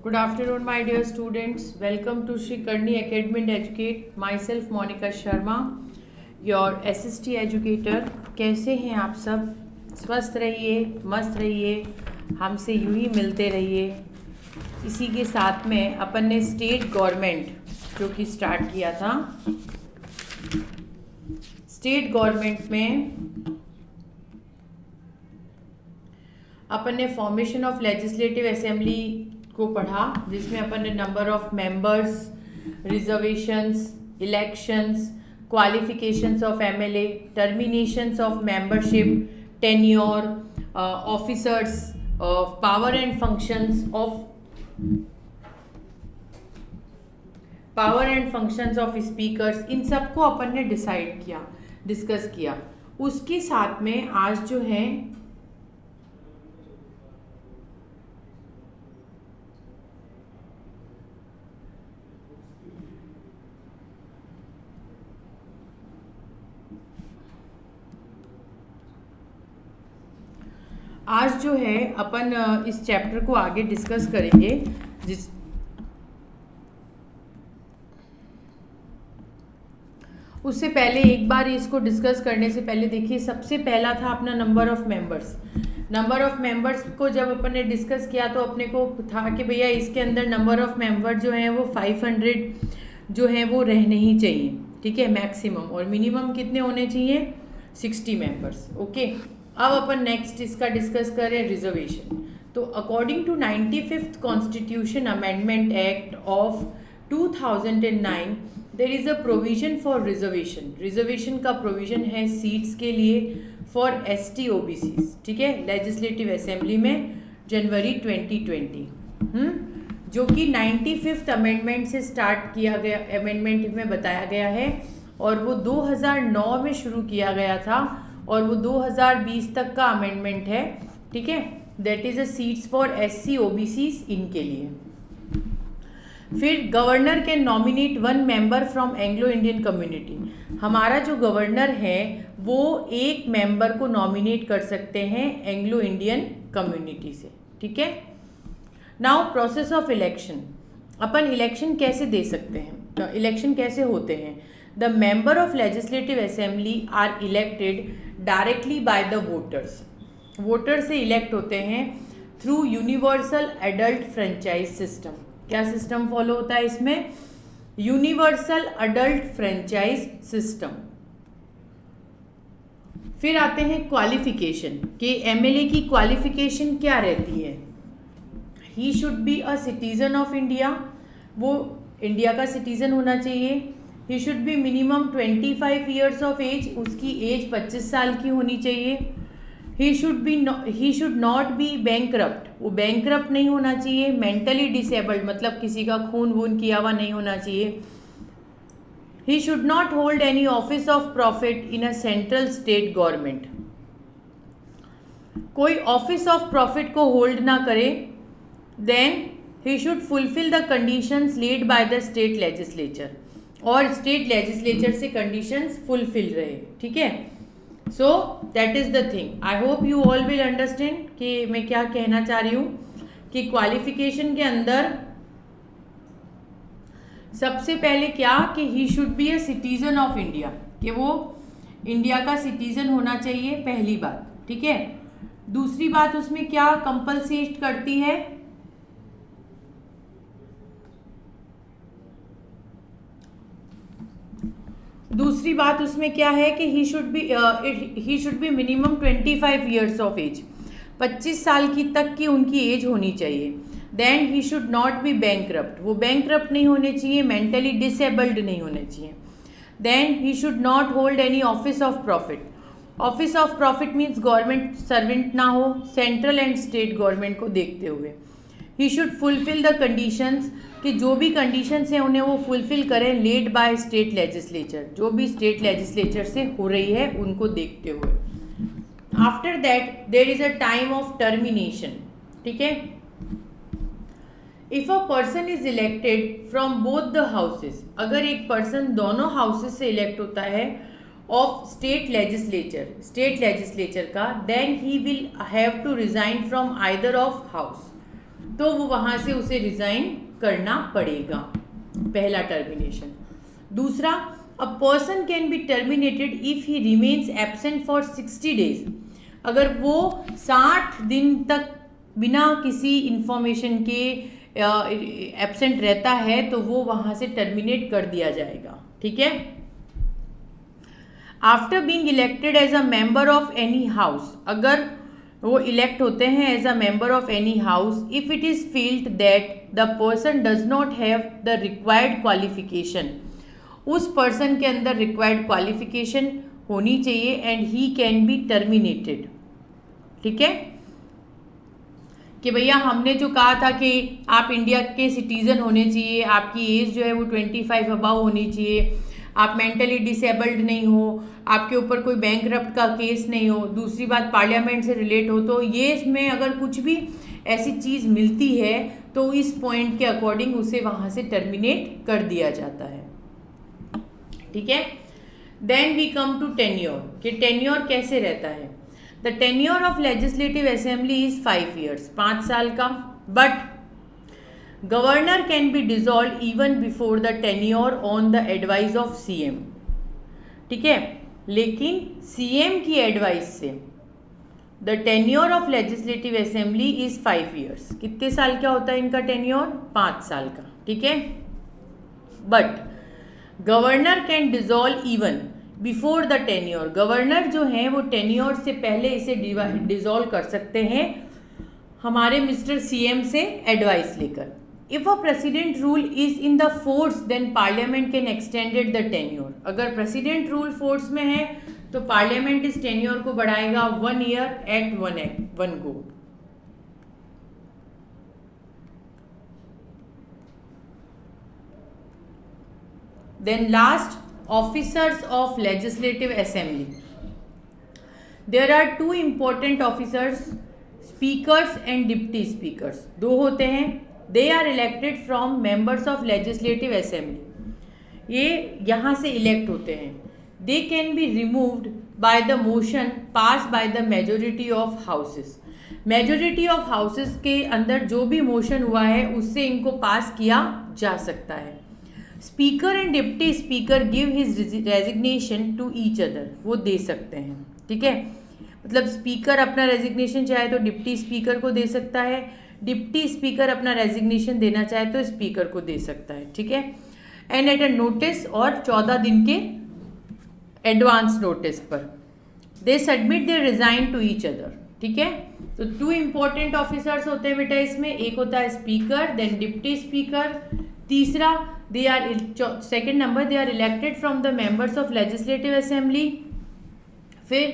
Good afternoon, my dear students. Welcome to Shri Karni Academy and Educate. Myself, Monica Sharma, your SST educator. कैसे हैं आप सब? स्वस्थ रहिए, मस्त रहिए, हमसे यूं ही मिलते रहिए। इसी के साथ में अपन ने स्टेट गवर्नमेंट जो कि स्टार्ट किया था, स्टेट गवर्नमेंट में अपन ने फॉर्मेशन ऑफ लेजिस्लेटिव असेंबली को पढ़ा, जिसमें अपन ने number of members, reservations, elections, qualifications of MLA, terminations of membership, tenure, officers, power and functions of speakers, इन सबको अपन ने डिस्कस किया। उसके साथ में आज जो है अपन इस चैप्टर को आगे डिस्कस करेंगे। उससे पहले एक बार इसको डिस्कस करने से पहले देखिए, सबसे पहला था अपना number of members. Number of members को जब अपन ने डिस्कस किया तो अपने को था कि भैया इसके अंदर नंबर ऑफ मेंबर जो हैं वो 500 जो हैं वो रहने ही चाहिए, ठीक है, मैक्सिमम, और मिनिमम कितने होने चाहिए, 60 मेंबर्स। ओके, अब अपन नेक्स्ट इसका डिस्कस करें रिजर्वेशन। तो according to 95th constitution amendment act of 2009 there is a provision for reservation. Reservation का प्रोविजन है सीट्स के लिए फॉर ST OBCs, ठीक है, लेजिस्लेटिव असेंबली में जनवरी 2020, जो कि 95th अमेंडमेंट से स्टार्ट किया गया, अमेंडमेंट में बताया गया है, और वो 2009 में शुरू किया गया था और वो 2020 तक का अमेंडमेंट है, ठीक है। That is a seats for SC OBCs इनके लिए। फिर governor can nominate 1 member from Anglo Indian community. हमारा जो गवर्नर है वो एक मेंबर को नॉमिनेट कर सकते हैं एंग्लो इंडियन कम्युनिटी से, ठीक है। Now process of election. अपन इलेक्शन कैसे दे सकते हैं, तो इलेक्शन कैसे होते हैं? The member of legislative assembly are elected directly by the voters. Voter से इलेक्ट होते हैं through universal adult franchise system. क्या सिस्टम फॉलो होता है इसमें? Universal adult franchise system. फिर आते हैं क्वालिफिकेशन कि MLA की क्वालिफिकेशन क्या रहती है। He should be a citizen of India, वो इंडिया का सिटीजन होना चाहिए। He should be minimum 25 years of age, उसकी एज 25 साल की होनी चाहिए। He should not be bankrupt, वो बैंकरप्ट नहीं होना चाहिए। मेंटली डिसेबल्ड मतलब किसी का खून वून किया हुआ नहीं होना चाहिए। He should not hold any office of profit in a central state government, कोई ऑफिस ऑफ प्रॉफिट को होल्ड ना करे। Then he should fulfil the conditions led by the state legislature, और स्टेट लेजिस्लेचर से कंडीशंस फुलफिल रहे, ठीक है। So that is the thing. I hope you all will understand कि मैं क्या कहना चाह रही हूँ कि क्वालिफिकेशन के अंदर सबसे पहले क्या कि he should be a citizen of India, कि वो इंडिया का सिटीजन होना चाहिए, पहली बात, ठीक है। दूसरी बात उसमें क्या कंपलसेट करती है? दूसरी बात उसमें क्या है कि he should be minimum 25 years of age, 25 साल की तक की उनकी एज होनी चाहिए। Then he should not be bankrupt, वो बैंकरप्ट नहीं होने चाहिए, मेंटली डिसेबल्ड नहीं होने चाहिए। Then he should not hold any office of profit. Office of profit means government servant ना हो, सेंट्रल एंड स्टेट गवर्नमेंट को देखते हुए। He should fulfil the conditions, कि जो भी कंडीशंस हैं उन्हें वो फुलफिल करें लेड बाय स्टेट लेजिस्लेचर, जो भी स्टेट लेजिस्लेचर से हो रही है उनको देखते हुए। After that there is a time of termination, ठीक है। If a person is elected from both the houses, अगर एक पर्सन दोनों हाउसेस से इलेक्ट होता है ऑफ स्टेट लेजिस्लेचर का, then he will have to resign from either of house, तो वो वहाँ से उसे रिज़ाइन करना पड़ेगा, पहला टर्मिनेशन। दूसरा, a person can be terminated if he remains absent for 60 days. अगर वो 60 दिन तक बिना किसी इंफॉर्मेशन के एब्सेंट रहता है तो वो वहाँ से टर्मिनेट कर दिया जाएगा, ठीक है। After being elected as a member of any house, अगर वो इलेक्ट होते हैं as a member of any house, if it is field that the person does not have the required qualification, उस पर्सन के अंदर रिक्वायर्ड क्वालिफिकेशन होनी चाहिए and he can be terminated, ठीक है। कि भैया हमने जो कहा था कि आप इंडिया के सिटीज़न होने चाहिए, आपकी एज जो है वो 25 अबव होनी चाहिए, आप मेंटली डिसेबल्ड नहीं हो, आपके ऊपर कोई बैंकरप्ट का केस नहीं हो, दूसरी बात पार्लियामेंट से रिलेट हो, तो ये इसमें अगर कुछ भी ऐसी चीज़ मिलती है तो इस पॉइंट के अकॉर्डिंग उसे वहाँ से टर्मिनेट कर दिया जाता है, ठीक है। Then we come to tenure, कि टेन्योर कैसे रहता है। The tenure of legislative assembly is 5 years, 5 साल का, but governor can be dissolve even before the tenure on the advice of CM, ठीक है। लेकिन सीएम की एडवाइस से the tenure of legislative assembly is 5 years। कितने साल का होता है इनका टेन्योर? 5 साल का, ठीक है। But governor can dissolve even before the tenure, governor जो हैं वो टेन्योर से पहले इसे डिसॉल्व कर सकते हैं हमारे मिस्टर सीएम से एडवाइस लेकर। If a president rule is in the force then parliament can extended the tenure, अगर प्रेसिडेंट रूल फोर्स में है तो पार्लियामेंट इस टेन्योर को बढ़ाएगा 1 year at one go. Then last, officers of legislative assembly. There are 2 important officers, speakers and deputy speakers, 2 होते हैं। They are elected from members of legislative assembly, ये यहाँ से elect होते हैं। They can be removed by the motion passed by the majority of houses, majority of houses के अंदर जो भी मोशन हुआ है उससे इनको पास किया जा सकता है। Speaker and deputy speaker give his resignation to each other, वो दे सकते हैं, ठीक है। मतलब स्पीकर अपना रेजिग्नेशन चाहे तो डिप्टी स्पीकर को दे सकता है, डिप्टी स्पीकर अपना रेजिग्नेशन देना चाहे तो स्पीकर को दे सकता है, ठीक है। एंड एट अ नोटिस, और 14 दिन के एडवांस नोटिस पर they submit they resign to each other, ठीक है। तो 2 इंपॉर्टेंट ऑफिसर्स होते हैं बेटा इसमें, एक होता है स्पीकर, देन डिप्टी स्पीकर, तीसरा they are second number they are elected from the members of legislative assembly, फिर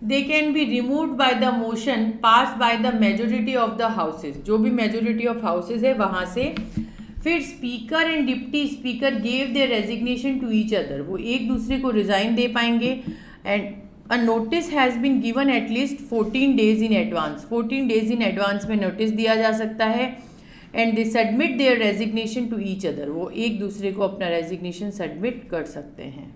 they can be removed by the motion passed by the majority of the houses, जो भी majority of houses है वहाँ से। फिर speaker and deputy speaker gave their resignation to each other, वो एक दूसरे को रिज़ाइन दे पाएंगे। And a notice has been given at least 14 days in advance, 14 days in advance में नोटिस दिया जा सकता है। And they submit their resignation to each other, वो एक दूसरे को अपना रेजिग्नेशन सबमिट कर सकते हैं।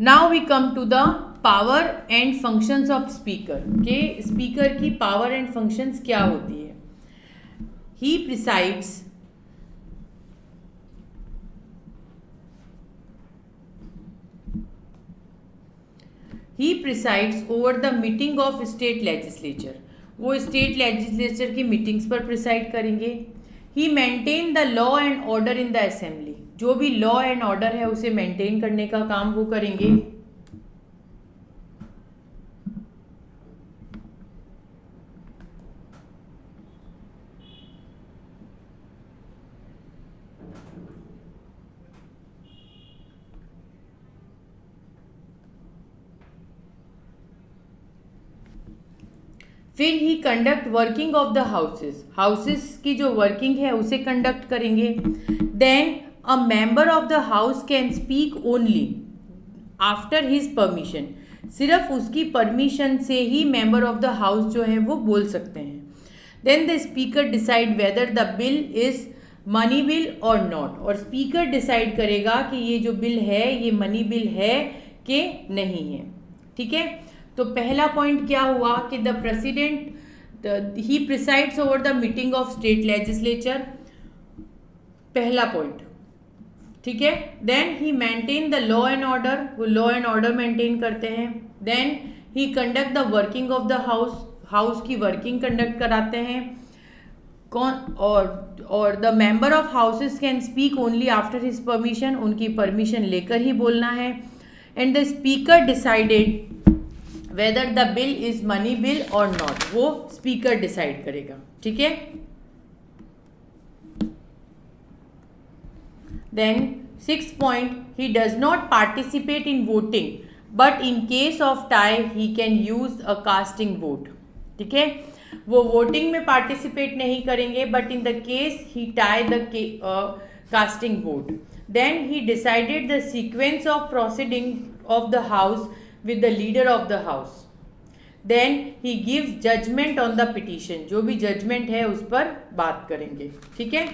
Now we come to the power and functions of speaker, के स्पीकर की पावर एंड फंक्शंस क्या होती है। He presides over the meeting of state legislature, वो स्टेट लेजिस्लेचर की मीटिंग्स पर प्रिसाइड करेंगे। He maintain the law and order in the assembly, जो भी लॉ एंड ऑर्डर है उसे मेंटेन करने का काम वो करेंगे। फिर he conduct working of the houses, houses की जो वर्किंग है उसे कंडक्ट करेंगे। Then a member of the house can speak only after his permission, सिर्फ उसकी परमिशन से ही मेंबर ऑफ द हाउस जो है वो बोल सकते हैं। Then the speaker decide whether the bill is money bill और नॉट, और स्पीकर डिसाइड करेगा कि ये जो बिल है ये मनी बिल है कि नहीं है, ठीक है। तो पहला पॉइंट क्या हुआ कि the president he presides over the meeting of state legislature, पहला पॉइंट, ठीक है। Then he maintain the law and order, वो लॉ एंड ऑर्डर मेंटेन करते हैं। Then he conduct the working of the house की वर्किंग कंडक्ट कराते हैं। कौन और the member of houses can speak only after his permission, उनकी permission लेकर ही बोलना है। And the speaker decided whether the bill is money bill और नॉट, वो स्पीकर डिसाइड करेगा, ठीक है। Then 6th point, he does not participate in voting but in case of tie he can use a casting vote, ठीक है। वो voting में participate नहीं करेंगे but in the case he tie the casting vote. Then he decided the sequence of proceeding of the house with the leader of the house. Then he gives judgment on the petition, जो भी judgment है उस पर बात करेंगे, ठीक है।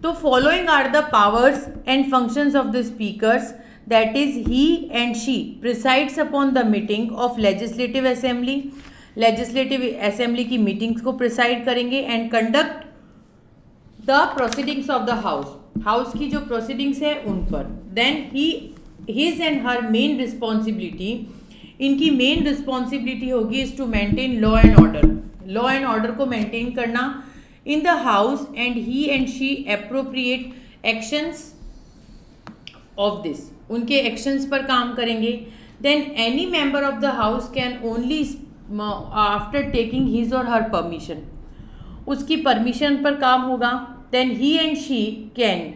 तो following are the powers and functions of the speakers, that is he and she presides upon the meeting of legislative assembly, legislative assembly की meetings को preside करेंगे and conduct the proceedings of the house की जो proceedings है उन पर। Then his and her main responsibility, इनकी main responsibility होगी is to maintain law and order, law and order को मेंटेन करना in the house and he and she appropriate actions of this, उनके एक्शंस पर काम करेंगे। Then any member of the house can only after taking his or her permission, उसकी permission पर काम होगा। Then he and she can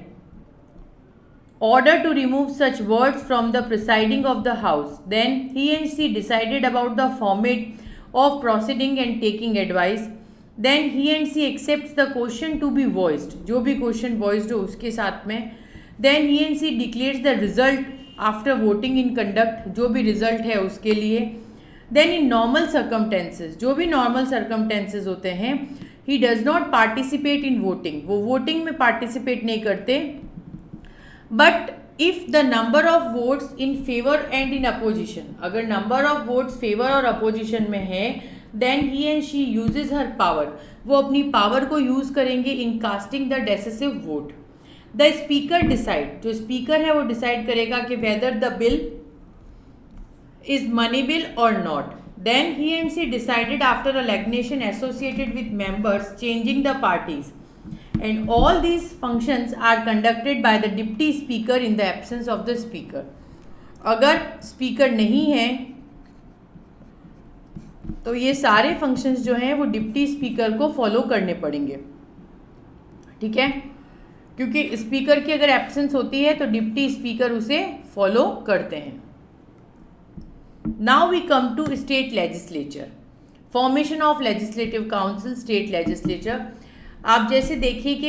order to remove such words from the presiding of the house. Then he and she decided about the format of proceeding and taking advice. Then he and she accepts the question to be voiced, जो भी question voiced हो उसके साथ में। Then he and she declares the result after voting in conduct, जो भी result है उसके लिए। Then in normal circumstances, जो भी normal circumstances होते हैं, he does not participate in voting, वो voting में participate नहीं करते। But if the number of votes in favour and in opposition, अगर नंबर ऑफ वोट्स फेवर और अपोजिशन में है, then he and she uses her power, वो अपनी पावर को यूज करेंगे in casting the decisive vote. The speaker decide, जो speaker है वो डिसाइड करेगा कि whether the bill is money bill और not. Then he and she decided after a legislation associated with members changing the parties, and all these functions are conducted by the deputy speaker in the absence of the speaker. अगर speaker नहीं है तो ये सारे functions जो हैं वो deputy speaker को फॉलो करने पड़ेंगे, ठीक है, क्योंकि स्पीकर की अगर एब्सेंस होती है तो डिप्टी स्पीकर उसे फॉलो करते हैं। Now we come to state legislature, formation of legislative council, state legislature. आप जैसे देखिए कि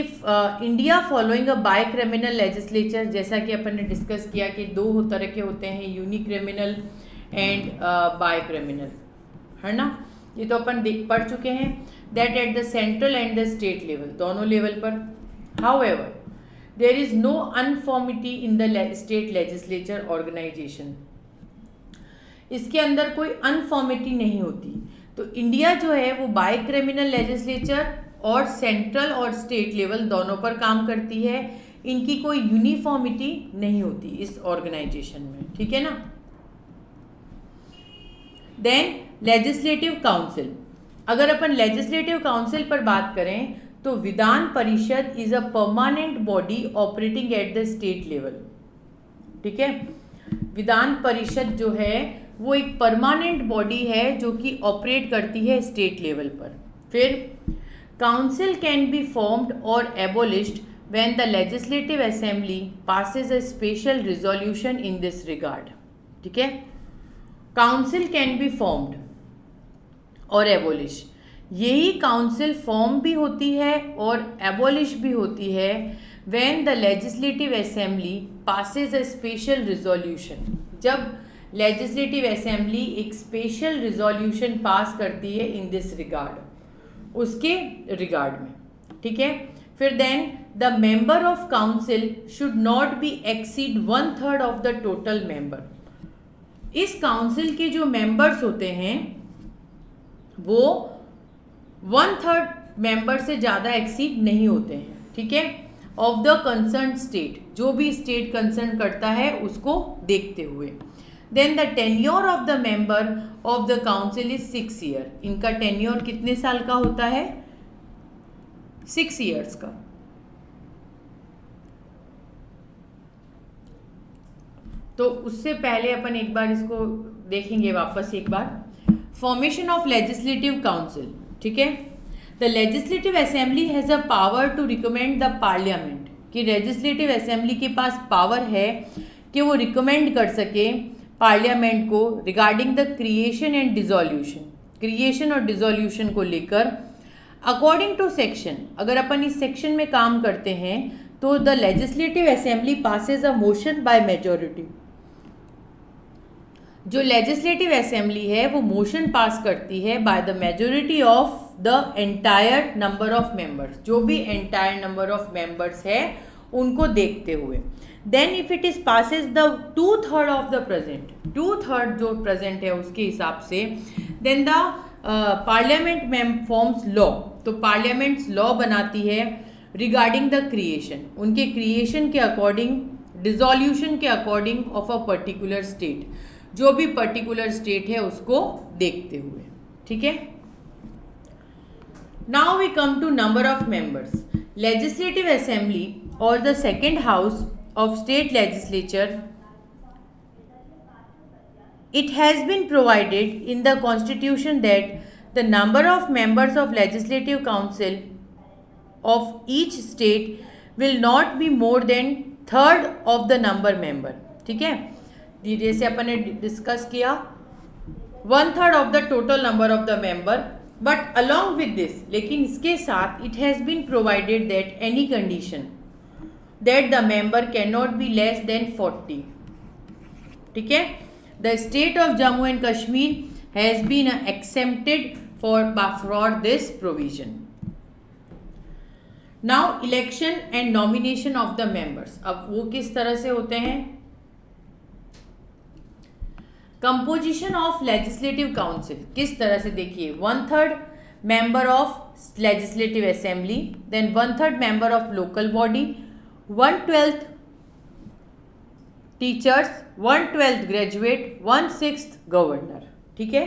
India following a bye criminal legislature, जैसा कि अपन ने डिस्कस किया कि दो तरह के होते हैं, unicameral and bicameral, है ना, ये तो अपन पढ़ चुके हैं। That at the central and the state level, दोनों लेवल पर। However there is no uniformity in the state legislature organisation, इसके अंदर कोई अनफॉर्मिटी नहीं होती। तो इंडिया जो है वो बाय क्रिमिनल लेजिस्लेचर और सेंट्रल और स्टेट लेवल दोनों पर काम करती है, इनकी कोई यूनिफॉर्मिटी नहीं होती इस ऑर्गेनाइजेशन में, ठीक है ना। देन लेजिस्लेटिव काउंसिल, अगर अपन लेजिस्लेटिव काउंसिल पर बात करें तो विधान Parishad is a permanent body operating at the state level, ठीक है। विधान परिषद जो है वो एक परमानेंट बॉडी है जो कि ऑपरेट करती है स्टेट लेवल पर। फिर Council can be formed or abolished when the legislative assembly passes a special resolution in this regard, ठीक है। Council can be formed और abolish, यही काउंसिल फॉर्म भी होती है और एबोलिश भी होती है when the legislative assembly passes a special resolution, जब legislative assembly एक स्पेशल रिजोल्यूशन पास करती है इन दिस रिगार्ड, उसके रिगार्ड में, ठीक है। फिर then the member of council should not be exceed 1/3 of the total member, इस काउंसिल के जो मेंबर्स होते हैं वो 1/3 मेंबर से ज़्यादा एक्सीड नहीं होते हैं, ठीक है, ऑफ द कंसर्न स्टेट, जो भी स्टेट कंसर्न करता है उसको देखते हुए। Then the tenure of the member of the council is 6 year. इनका टेन्योर कितने साल का होता है? 6 ईयर्स का। तो उससे पहले अपन एक बार इसको देखेंगे वापस एक बार। फॉर्मेशन ऑफ लेजिस्लेटिव काउंसिल, ठीक है। The legislative assembly has a power to recommend the parliament, कि लेजिस्लेटिव असेंबली के पास पावर है कि वो रिकमेंड कर सके पार्लियामेंट को regarding the creation and dissolution, creation और डिसोल्यूशन को लेकर। अकॉर्डिंग टू सेक्शन, अगर अपन इस सेक्शन में काम करते हैं तो the legislative assembly passes a motion by majority. जो लेजिस्लेटिव असेंबली है वो मोशन पास करती है by the majority of the entire number of members, जो भी एंटायर नंबर ऑफ मेंबर्स है उनको देखते हुए। Then if it is passes the 2/3 of the present, 2/3 जो प्रेजेंट है उसके हिसाब से, then the parliament forms law, तो पार्लियामेंट्स लॉ बनाती है रिगार्डिंग द क्रिएशन, उनके क्रिएशन के अकॉर्डिंग, डिसोल्यूशन के according of a particular state, जो भी पर्टिकुलर स्टेट है उसको देखते हुए, ठीक है। Now we come to number of members. Legislative assembly और the second house of state legislature, it has been provided in the constitution that the number of members of legislative council of each state will not be more than 1/3 of the number member, ठीक है। जैसे अपन ने discuss किया 1/3 of the total number of the member, but along with this, लेकिन इसके साथ it has been provided that any condition that the member cannot be less than 40, ठीक है। The state of Jammu and Kashmir has been exempted for this provision. Now election and nomination of the members, अब वो किस तरह से होते हैं? Composition of legislative council किस तरह से, देखिए 1/3 member of legislative assembly, then 1/3 member of local body, 1/12 teachers, 1/12 graduate, 1/6 governor, ठीक है।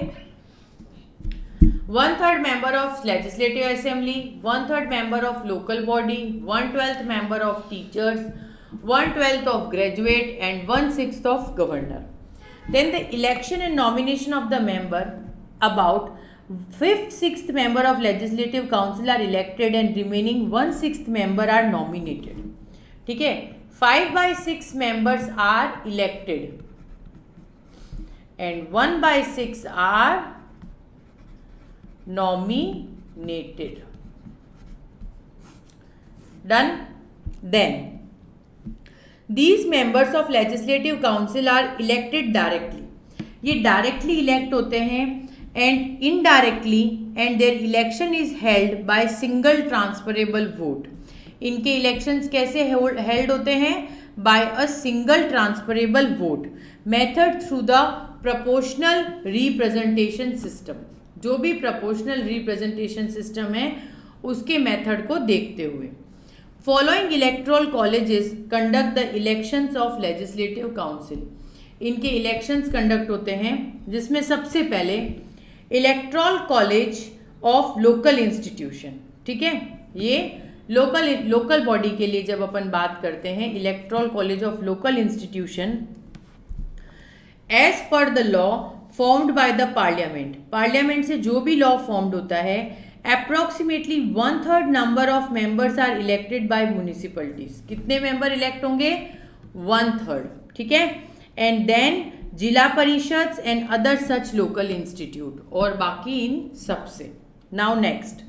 1/3 member of legislative assembly, 1/3 member of local body, 1/12 member of teachers, 1/12 of graduate and 1/6 of governor. Then the election and nomination of the member, about 5th 6th member of legislative council are elected and remaining 1/6 member are nominated, ठीक है। 5/6 members are elected and 1/6 are nominated. Done? Then these members of legislative council are elected directly. ये directly elect होते हैं and indirectly, and their election is held by single transferable vote. इनके elections कैसे held होते हैं? By a single transferable vote method through the proportional representation system, जो भी proportional representation system है उसके मेथड को देखते हुए। Following electoral colleges conduct the elections of legislative council, इनके इलेक्शंस कंडक्ट होते हैं जिसमें सबसे पहले electoral college of local institution, ठीक है। ये लोकल बॉडी के लिए जब अपन बात करते हैं, electoral college of local institution as per the law formed by the parliament, parliament से जो भी लॉ फॉर्म्ड होता है, approximately 1/3 number of members are elected by municipalities. कितने मेंबर इलेक्ट होंगे? 1/3, ठीक है। And then zila parishad and other such local institute, और बाकी इन सबसे। Now next,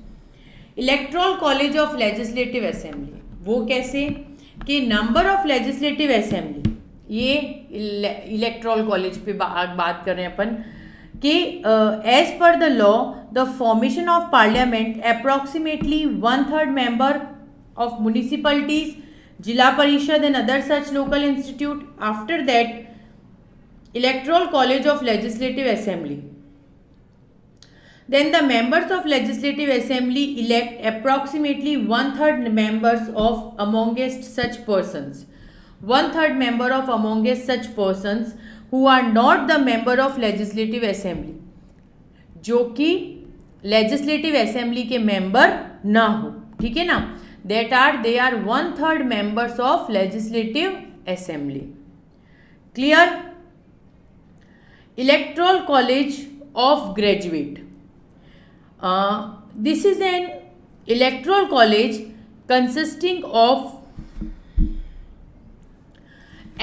electoral college of legislative assembly, वो कैसे कि नंबर ऑफ लेजिस्लेटिव असेंबली, ये इलेक्टोरल कॉलेज पे बात कर रहे हैं अपन कि as per the law the formation of parliament approximately 1/3 member of municipalities, zila parishad and other such local institute. After that electoral college of legislative assembly, Then the members of Legislative Assembly elect approximately 1/3 members of amongst such persons. 1/3 member of amongst such persons who are not the member of Legislative Assembly, जो कि Legislative Assembly के member ना हो, ठीक है ना, that are they are 1/3 members of Legislative Assembly. Clear? Electoral College of Graduate. This is an electoral college consisting of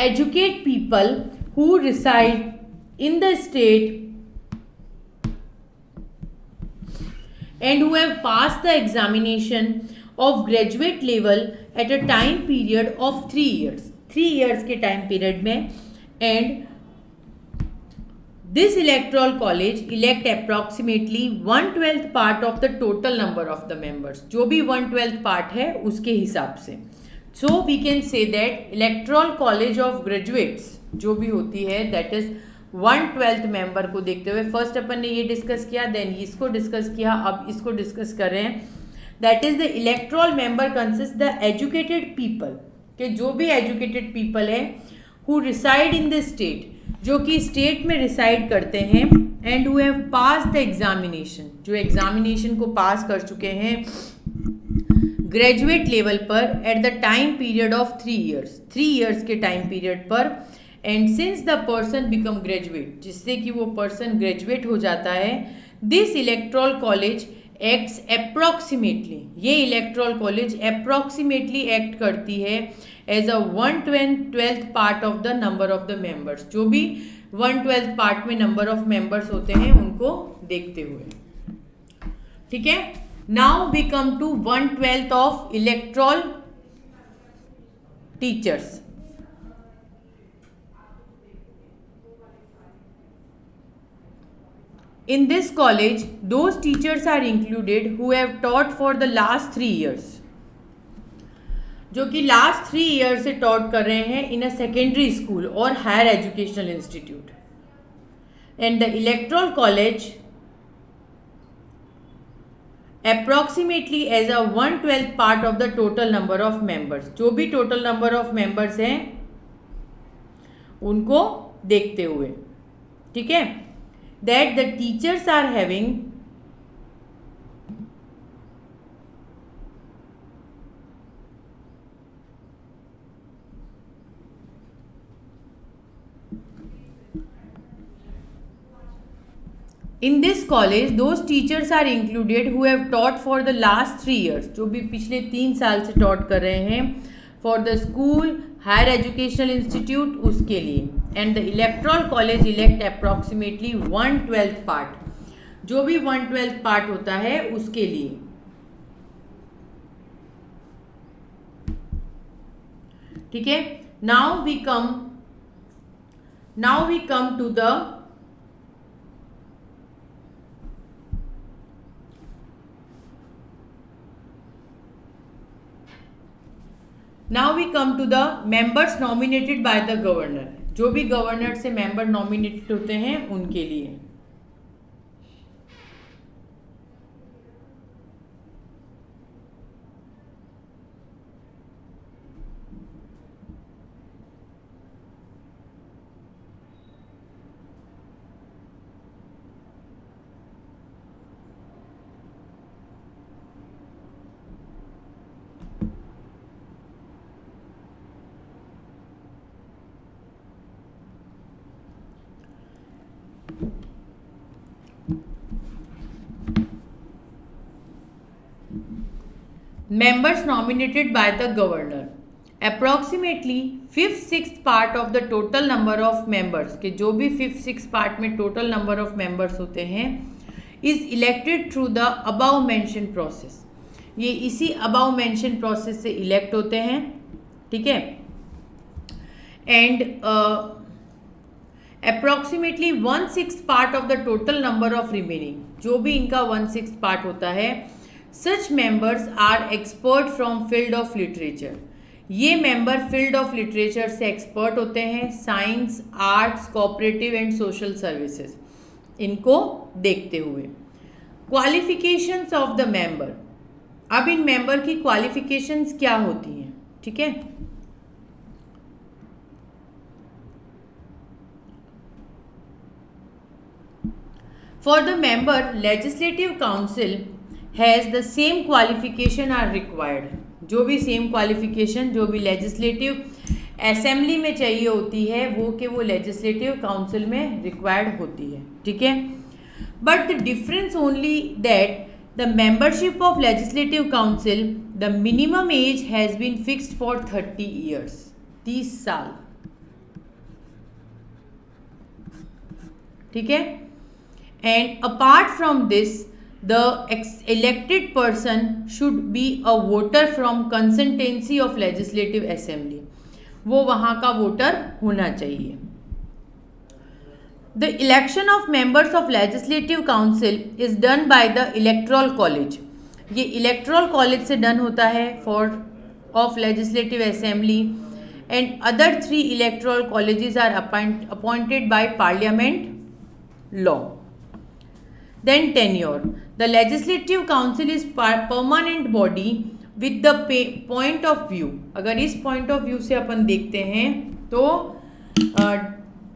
educated people who reside in the state and who have passed the examination of graduate level at a time period of 3 years. 3 years के time period में, and this electoral college elect approximately 1/12 part of the total number of the members. जो भी 1/12 part है उसके हिसाब से. So we can say that electoral college of graduates जो भी होती है that is 1/12 member को देखते हुए, फर्स्ट अपन ने ये डिस्कस किया, देन इसको डिस्कस किया, अब इसको डिस्कस कर रहे हैं. That is the electoral member consist the educated people, के जो भी एजुकेटेड पीपल है who reside in the state, जो कि स्टेट में रिसाइड करते हैं, and who have pass the examination, जो एग्जामिनेशन को पास कर चुके हैं ग्रेजुएट लेवल पर at the time period of 3 years, 3 years के टाइम पीरियड पर. And since the person become graduate, जिससे कि वो पर्सन ग्रेजुएट हो जाता है, this electoral college acts approximately, ये इलेक्टोरल कॉलेज अप्रॉक्सीमेटली एक्ट करती है as a 1/12 part of the number of the members. जो भी 1/12 पार्ट में नंबर ऑफ मेंबर्स होते हैं उनको देखते हुए, ठीक है. Now we come to 1/12 of electoral teachers. In this college, those teachers are included who have taught for the last 3 years, जो कि लास्ट 3 years से taught कर रहे हैं in a secondary school और higher educational institute. And the electoral college approximately as a 1/12 part of the total number of members, जो भी total number of members हैं उनको देखते हुए, ठीक है. That the teachers are having in this college, those teachers are included who have taught for the last 3 years, जो भी पिछले 3 साल से taught कर रहे हैं for the school, higher educational institute, उसके लिए. And the electoral college elect approximately 1/12 part, जो भी 1/12 part होता है उसके लिए, ठीक है. Now we come to the members nominated by the governor, जो भी गवर्नर से मेंबर नॉमिनेटेड होते हैं उनके लिए. Members nominated by the governor, approximately 5/6 part of the total number of members, के जो भी 5/6 part में total number of members होते हैं, is elected through the above mentioned process. ये इसी above mentioned process से elect होते हैं, ठीक है. And approximately 1/6 part of the total number of remaining, जो भी इनका 1/6 part होता है, such members are expert from field of literature. ये मेंबर फील्ड ऑफ लिटरेचर से एक्सपर्ट होते हैं, science, arts, cooperative and social services, इनको देखते हुए. Qualifications of the member. अब इन मेंबर की क्वालिफिकेशंस क्या होती हैं, ठीक है। For the member legislative council has the same qualification are required. जो भी सेम क्वालिफिकेशन जो भी लेजिस्लेटिव असेंबली में चाहिए होती है वो लेजिस्लेटिव काउंसिल में रिक्वायर्ड होती है, ठीक है। But the difference only that the membership of legislative council the minimum age has been fixed for 30 years, 30 साल, ठीक है। And apart from this the elected person should be a voter from constituency of legislative assembly। वो वहाँ का voter होना चाहिए। The election of members of legislative council is done by the electoral college। ये electoral college से done होता है for of legislative assembly and other 3 electoral colleges are appointed by parliament law। Then tenure, the legislative council is permanent body with the point of view। अगर इस point of view से अपन देखते हैं तो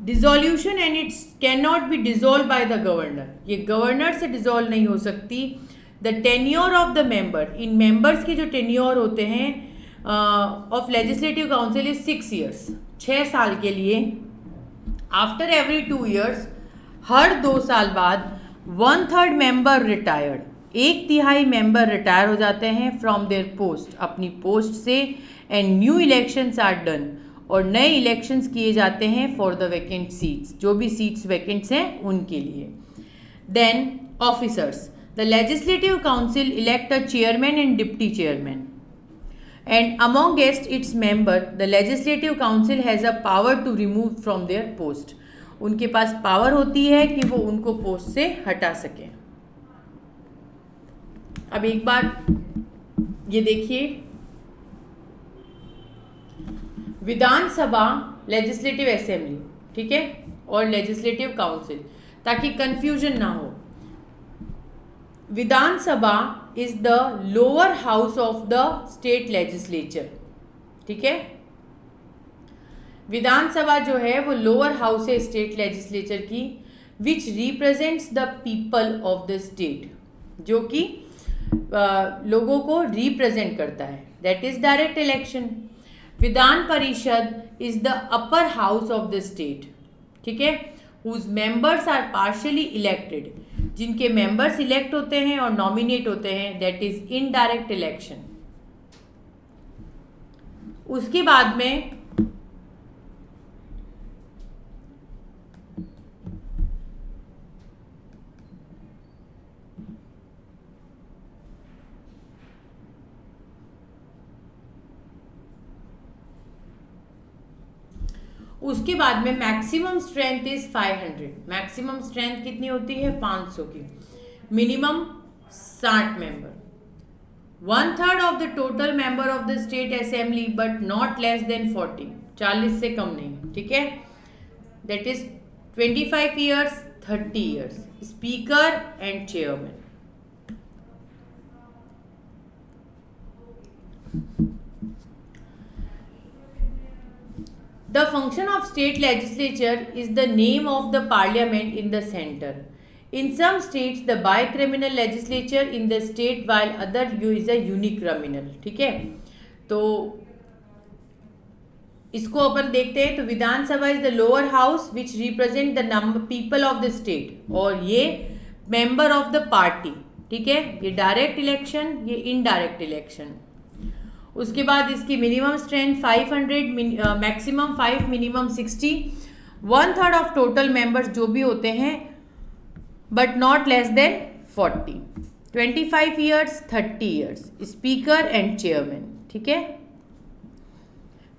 dissolution and it cannot be dissolved by the governor। ये governor से dissolve नहीं हो सकती। The tenure of the member, in members के जो tenure होते हैं of legislative council is 6 years, 6 साल के लिए। After every 2 years, हर 2 साल बाद 1/3 मेंबर रिटायर्ड, 1/3 मेंबर रिटायर हो जाते हैं फ्रॉम देयर पोस्ट, अपनी पोस्ट से, and new elections are done, और नए इलेक्शंस किए जाते हैं फॉर द वैकेंट सीट्स, जो भी सीट्स वैकेंट्स हैं उनके लिए। Then officers, the legislative council elect a chairman and deputy chairman and amongst its member the legislative council has a power to remove from their post. उनके पास power होती है कि वो उनको पोस्ट से हटा सकें। अब एक बार ये देखिए, विधानसभा लेजिस्लेटिव असेंबली, ठीक है, और लेजिस्लेटिव काउंसिल, ताकि कंफ्यूजन ना हो। Vidhan Sabha is the lower house of the state legislature, ठीक है। विधानसभा जो है वो लोअर हाउस है स्टेट लेजिस्लेचर की, which represents the people of the state, जो कि लोगों को रिप्रेजेंट करता है, that is direct election. Vidhan Parishad is the upper house of the state, ठीक है, whose members are partially elected, जिनके मेंबर्स इलेक्ट होते हैं और नॉमिनेट होते हैं, दैट इज इनडायरेक्ट इलेक्शन। उसके बाद में maximum strength is 500। Maximum strength कितनी होती है? 500 की। Minimum 60 member. 1/3 of the total member of the state assembly but not less than 40, 40 से कम नहीं, ठीक है। That is 25 years, 30 years. Speaker and chairman. The function of state legislature is the name of the parliament in the center. In some states, the bicameral legislature in the state, while other is a unicameral, ठीक है। तो इसको अपन देखते हैं। तो Vidhan Sabha is the lower house which represent the number people of the state, और ये member of the party, ठीक है। ये डायरेक्ट इलेक्शन, ये इनडायरेक्ट इलेक्शन। उसके बाद इसकी minimum strength 500, maximum 5, minimum 60। 1/3 of total members जो भी होते हैं but not less than 40। 25 years, 30 years. Speaker and chairman, ठीक है।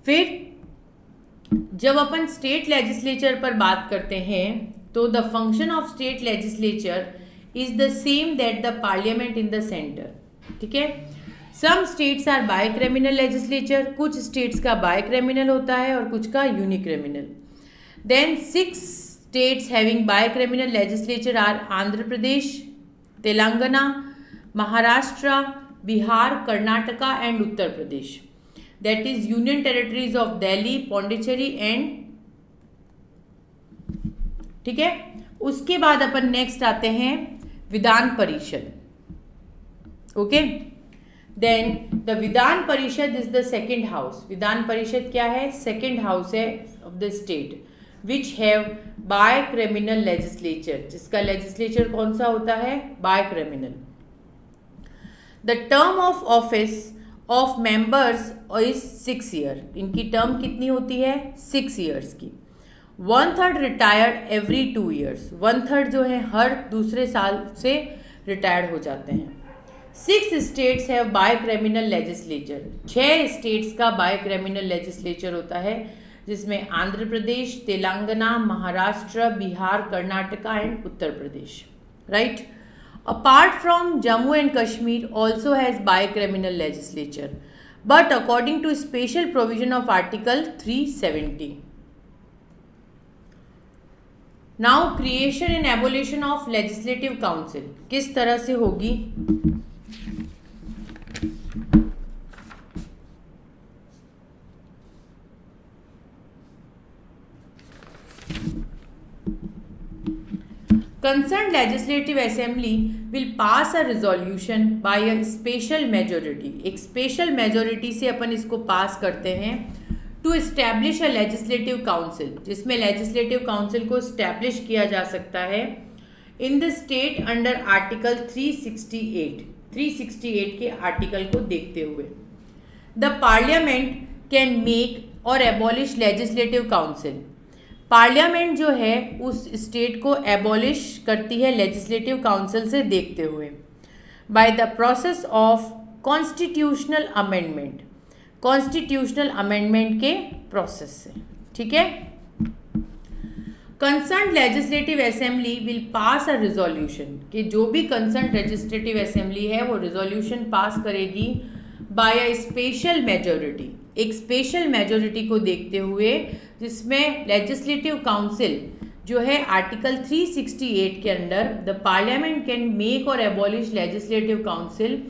फिर जब अपन स्टेट लेजिस्लेचर पर बात करते हैं तो the function of state legislature is the same that the parliament in the centre, ठीक है। Some states are bicameral legislature, कुछ स्टेट्स का बायक्रिमिनल होता है और कुछ का unicameral. Then 6 states having bicameral legislature are Andhra Pradesh, Telangana, Maharashtra, Bihar, Karnataka and Uttar Pradesh, that is union territories of Delhi, Pondicherry and, ठीक है। उसके बाद अपन नेक्स्ट आते हैं Vidhan Parishad, okay. Then the विधान Parishad is the second house. विधान परिषद क्या है? सेकेंड हाउस है of the state which have bye criminal legislature, जिसका लेजिस्लेचर कौन सा होता है? By criminal. The term of office of members is 6 year. इनकी टर्म कितनी होती है? 6 ईयर्स की। 1/3 रिटायर्ड एवरी 2 ईयर्स। 1/3 जो है हर दूसरे साल से रिटायर्ड हो जाते हैं। 6 states have bye criminal legislature. 6 states का बाय क्रिमिनल लेजिस्लेचर होता है, जिसमें Andhra Pradesh, Telangana, Maharashtra, Bihar, Karnataka and Uttar Pradesh, right. Apart from Jammu and Kashmir also has bye criminal legislature, but according to special provision of article 370। Now creation and abolition of legislative council किस तरह से होगी? Concerned legislative assembly will pass a resolution by a special majority। एक special majority से अपन इसको पास करते हैं to establish a legislative council, जिसमें legislative council को establish किया जा सकता है in the state under article 368। 368 के आर्टिकल को देखते हुए the parliament can make or abolish legislative council। Parliament जो है उस स्टेट को एबॉलिश करती है लेजिस्लेटिव काउंसिल से देखते हुए by the process of constitutional amendment. Constitutional amendment के प्रोसेस से, ठीक है। Concern legislative assembly will pass a resolution, कि जो भी कंसर्न लेजिस्लेटिव असेंबली है वो रिजोल्यूशन पास करेगी बाय अ स्पेशल मेजोरिटी। एक स्पेशल मेजोरिटी को देखते हुए, जिसमें लेजिस्लेटिव काउंसिल जो है आर्टिकल 368 के under the parliament can make और abolish legislative council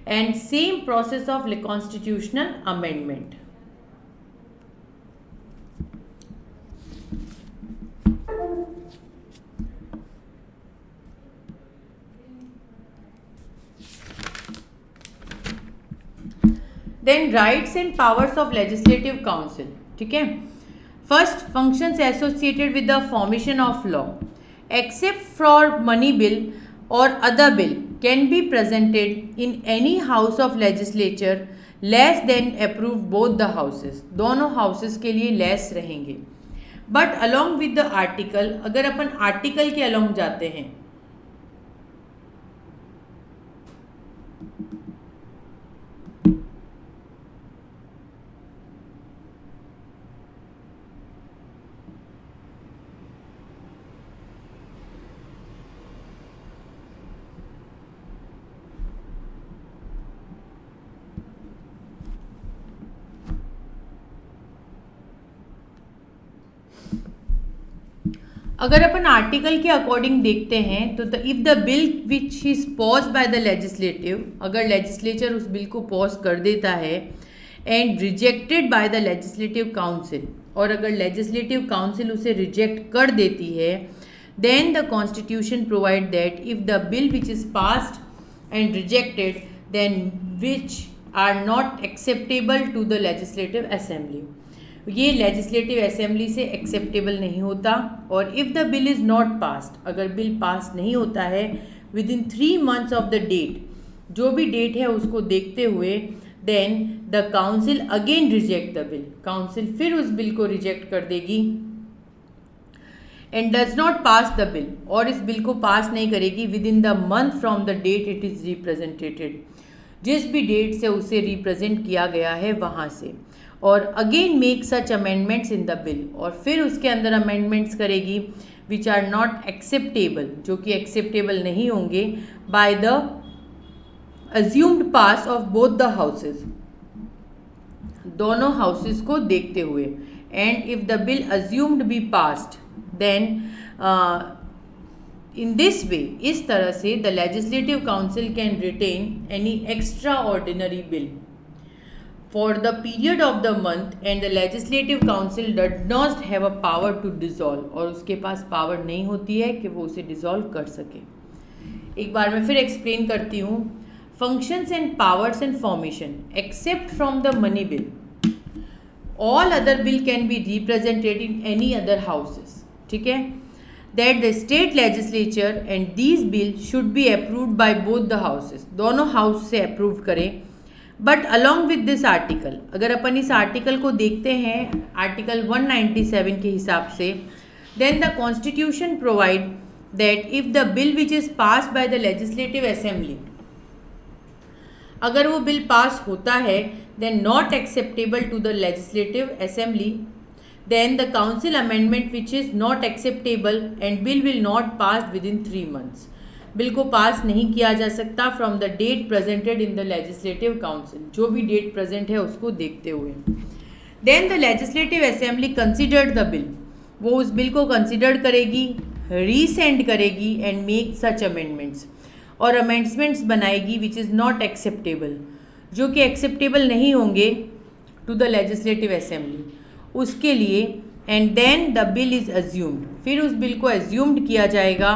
and same process of constitutional amendment. Then rights and powers of legislative council, ठीक है। First, functions associated with the formation of law except for money bill और other bill can be presented in any house of legislature less than approve both the houses. दोनों houses के लिए less रहेंगे। But along with the article, अगर अपन article के along जाते हैं अगर अपन आर्टिकल के अकॉर्डिंग देखते हैं तो if the bill which is passed by the legislative, अगर लेजिस्लेचर उस बिल को पॉज कर देता है and rejected by the legislative council, और अगर लेजिस्लेटिव काउंसिल उसे रिजेक्ट कर देती है, then the constitution provide that if the bill which is passed and rejected then which are not acceptable to the legislative assembly, ये legislative assembly से acceptable नहीं होता। और if the bill is not passed, अगर bill pass नहीं होता है within 3 months of the date, जो भी डेट है उसको देखते हुए, then the council again reject the bill, council फिर उस बिल को रिजेक्ट कर देगी and does not pass the bill, और इस बिल को पास नहीं करेगी within the month from the date it is represented, जिस भी डेट से उसे रिप्रेजेंट किया गया है वहाँ से, और again make such amendments in the bill, और फिर उसके अंदर अमेंडमेंट्स करेगी विच आर नॉट एक्सेप्टेबल, जो कि एक्सेप्टेबल नहीं होंगे by the assumed pass of both the houses, दोनों हाउसेज को देखते हुए। And if the bill assumed be passed then in this way, इस तरह से the legislative council can retain any extraordinary bill for the period of the month and the legislative council does not have a power to dissolve, और उसके पास power नहीं होती है कि वो उसे डिसॉल्व कर सके। एक बार मैं फिर एक्सप्लेन करती हूँ। Functions and powers and formation except from the money bill, all other bill can be represented in any other houses, ठीक है। That the state legislature and these bill should be approved by both the houses, दोनों house से approve करें। But along with this article, अगर अपन इस article को देखते हैं आर्टिकल 197 के हिसाब से, then the constitution provide that if the bill which is pass by the legislative assembly, अगर वो बिल पास होता है then not acceptable to the legislative assembly, then the council amendment which is not acceptable and bill will not pass within 3 months, bill को pass नहीं किया जा सकता from the date presented in the legislative council, जो भी date present है उसको देखते हुए। Then the legislative assembly considered the bill, वो उस बिल को कंसिडर करेगी, रीसेंड करेगी एंड मेक सच अमेंडमेंट्स, और अमेंडमेंट्स बनाएगी विच इज़ नॉट एक्सेप्टेबल, जो कि एक्सेप्टेबल नहीं होंगे टू द लेजिस्लेटिव असेंबली, उसके लिए। And then the bill is assumed, फिर उस बिल को अज्यूम्ड किया जाएगा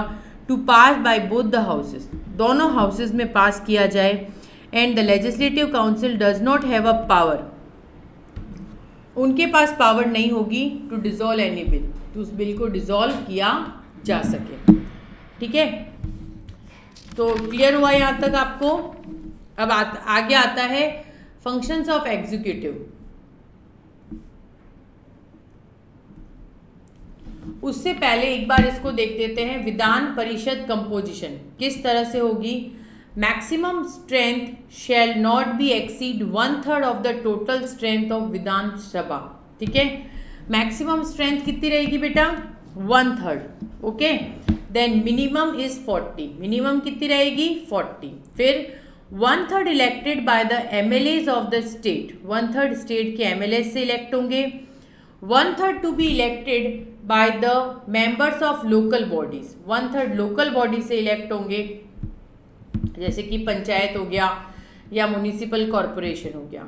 to pass by both the houses, दोनों हाउसेस में पास किया जाए। And the legislative council does not have a power, उनके पास पावर नहीं होगी टू डिसॉल्व एनी बिल, तो उस बिल को डिसॉल्व किया जा सके, ठीक है। तो क्लियर हुआ यहाँ तक आपको। अब आगे आता है फंक्शंस ऑफ एग्जीक्यूटिव। उससे पहले एक बार इसको देख लेते हैं, विधान परिषद कंपोजिशन किस तरह से होगी। Maximum strength shall not be exceed 1/3 of the total strength of Vidhan Sabha, ठीक है। मैक्सिमम स्ट्रेंथ कितनी रहेगी बेटा? 1/3, okay. Then minimum is 40, minimum कितनी रहेगी? 40। फिर 1/3 elected by the MLAs of the state, 1/3 state के MLAs से इलेक्ट होंगे। 1/3 to be elected by the members of local bodies, 1/3 local body से इलेक्ट होंगे, जैसे कि पंचायत हो गया या म्यूनिसिपल कॉरपोरेशन हो गया।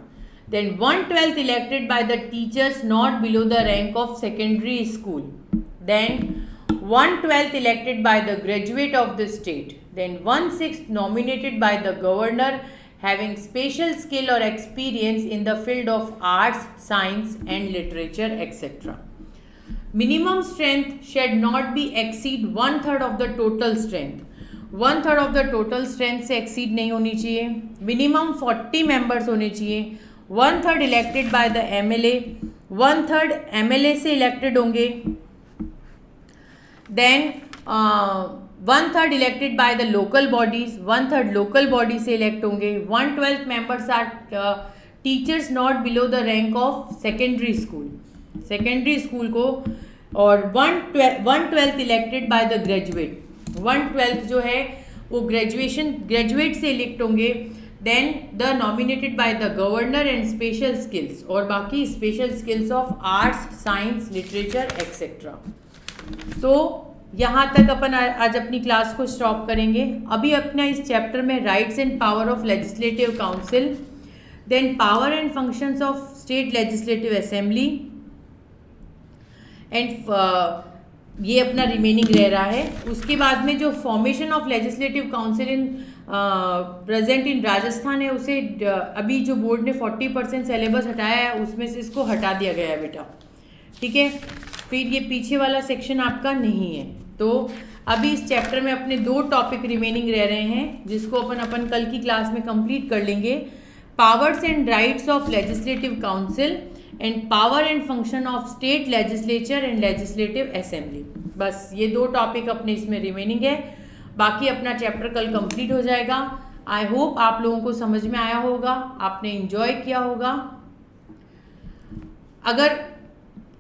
Then 1/12 elected by the teachers not below the rank of secondary school. Then 1/12 elected by the graduate of the state. Then 1/6 nominated by the governor having special skill or experience in the field of arts, science and literature, etc. Minimum strength should not be exceed 1/3 of the total strength. 1/3 of the total strength से exceed नहीं होनी चाहिए। Minimum 40 members होने चाहिए। 1/3 elected by the MLA, 1/3 MLA से elected होंगे। Then 1/3 elected by the local bodies, 1/3 local body से elect होंगे। 1/12 members are teachers not below the rank of secondary school, secondary school को, और 1/12 इलेक्टेड बाय द ग्रेजुएट, 1/12 जो है वो graduate से इलेक्ट होंगे। Then the nominated by the governor and special skills, और बाकी special skills of arts, science, literature et cetera. तो यहाँ तक अपन आज अपनी क्लास को स्टॉप करेंगे। अभी अपना इस चैप्टर में rights and power of legislative council, then power and functions of state legislative assembly and ये अपना रिमेनिंग रह रहा है। उसके बाद में जो formation of legislative council in present in Rajasthan है, उसे अभी जो बोर्ड ने 40% सिलेबस हटाया है उसमें से इसको हटा दिया गया है बेटा, ठीक है। फिर ये पीछे वाला सेक्शन आपका नहीं है। तो अभी इस चैप्टर में अपने 2 टॉपिक रिमेनिंग रह रहे हैं, जिसको अपन कल की क्लास में कंप्लीट कर लेंगे। Powers and rights of legislative council and power and function of state legislature and legislative assembly. बस ये 2 टॉपिक अपने इसमें रिमेनिंग है, बाकी अपना चैप्टर कल कंप्लीट हो जाएगा। आई होप आप लोगों को समझ में आया होगा, आपने एंजॉय किया होगा। अगर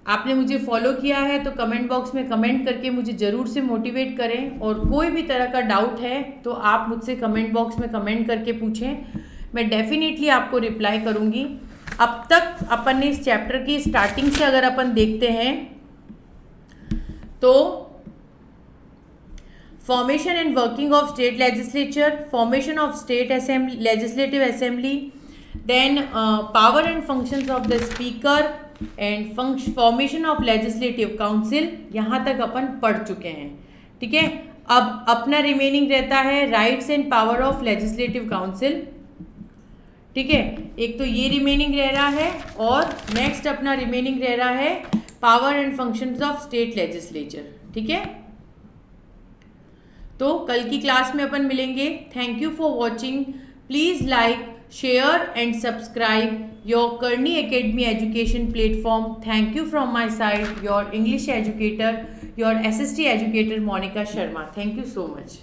आपने मुझे फॉलो किया है तो कमेंट बॉक्स में कमेंट करके मुझे ज़रूर से मोटिवेट करें, और कोई भी तरह का डाउट है तो आप मुझसे कमेंट बॉक्स में कमेंट करके पूछें, मैं डेफिनेटली आपको रिप्लाई करूँगी। अब तक अपन ने इस चैप्टर की स्टार्टिंग से अगर अपन देखते हैं तो formation and working of state legislature, formation of state assembly, legislative assembly, then power and functions of the speaker and formation of legislative council, यहाँ तक अपन पढ़ चुके हैं, ठीक है। अब अपना रिमेनिंग रहता है rights and power of legislative council, ठीक है। एक तो ये रिमेनिंग रह रहा है और नेक्स्ट अपना रिमेनिंग रह रहा है power and functions of state legislature, ठीक है। तो कल की क्लास में अपन मिलेंगे। Thank you for watching. Please like, share and subscribe your Karni academy education platform. Thank you from my side, your English educator, your SST educator Monika Sharma. Thank you so much.